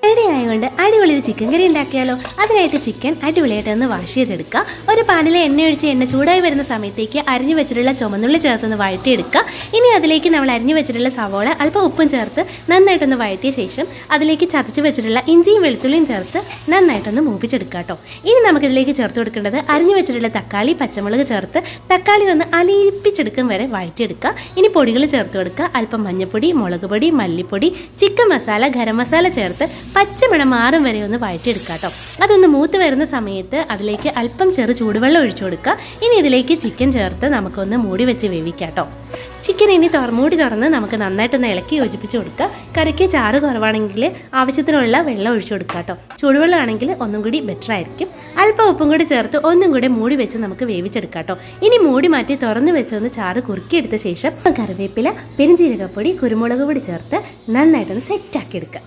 Ready ആയതുകൊണ്ട് അടിപൊളി ഒരു ചിക്കൻ കറി ഉണ്ടാക്കിയാലോ. അതിനായിട്ട് ചിക്കൻ അടിപൊളിയായിട്ടൊന്ന് വാഷ് ചെയ്തെടുക്കുക. ഒരു പാനിൽ എണ്ണ ഒഴിച്ച് എണ്ണ ചൂടായി വരുന്ന സമയത്തേക്ക് അരിഞ്ഞു വെച്ചിട്ടുള്ള ചുമന്നുള്ളി ചേർത്തൊന്ന് വഴറ്റിയെടുക്കുക. ഇനി അതിലേക്ക് നമ്മൾ അരിഞ്ഞു വെച്ചിട്ടുള്ള സവോള അല്പം ഉപ്പും ചേർത്ത് നന്നായിട്ടൊന്ന് വഴറ്റിയ ശേഷം അതിലേക്ക് ചതച്ച് വെച്ചിട്ടുള്ള ഇഞ്ചിയും വെളുത്തുള്ളിയും ചേർത്ത് നന്നായിട്ടൊന്ന് മൂപ്പിച്ചെടുക്കുക കേട്ടോ. ഇനി നമുക്കിതിലേക്ക് ചേർത്ത് കൊടുക്കേണ്ടത് അരിഞ്ഞു വെച്ചിട്ടുള്ള തക്കാളി, പച്ചമുളക് ചേർത്ത് തക്കാളി ഒന്ന് അലിയിപ്പിച്ചെടുക്കും വരെ വഴറ്റിയെടുക്കുക. ഇനി പൊടികൾ ചേർത്ത് കൊടുക്കുക. അല്പം മഞ്ഞൾപ്പൊടി, മുളക് പൊടി, മല്ലിപ്പൊടി, ചിക്കൻ മസാല, ഗരം മസാല ചേർത്ത് പച്ചമണം മാറും വരെ ഒന്ന് വഴറ്റിയെടുക്കുക കേട്ടോ. അതൊന്ന് മൂത്ത് വരുന്ന സമയത്ത് അതിലേക്ക് അല്പം ചെറു ചൂടുവെള്ളം ഒഴിച്ചു കൊടുക്കുക. ഇനി ഇതിലേക്ക് ചിക്കൻ ചേർത്ത് നമുക്കൊന്ന് മൂടി വെച്ച് വേവിക്കാം കേട്ടോ. ചിക്കൻ ഇനി മൂടി തുറന്ന് നമുക്ക് നന്നായിട്ടൊന്ന് ഇളക്കി യോജിപ്പിച്ച് കൊടുക്കുക. കറിക്ക് ചാറ് കുറവാണെങ്കിൽ ആവശ്യത്തിനുള്ള വെള്ളം ഒഴിച്ചു കൊടുക്കുക കേട്ടോ. ചൂടുവെള്ളം ആണെങ്കിൽ ഒന്നും കൂടി ബെറ്റർ ആയിരിക്കും. അല്പം ഉപ്പും കൂടി ചേർത്ത് ഒന്നും കൂടി മൂടി വെച്ച് നമുക്ക് വേവിച്ചെടുക്കാം കേട്ടോ. ഇനി മൂടി മാറ്റി തുറന്ന് വെച്ചൊന്ന് ചാറ് കുറുക്കിയെടുത്ത ശേഷം കറിവേപ്പില, പെരുംജീരകപ്പൊടി, കുരുമുളക് പൊടി ചേർത്ത് നന്നായിട്ടൊന്ന് സെറ്റാക്കി എടുക്കുക.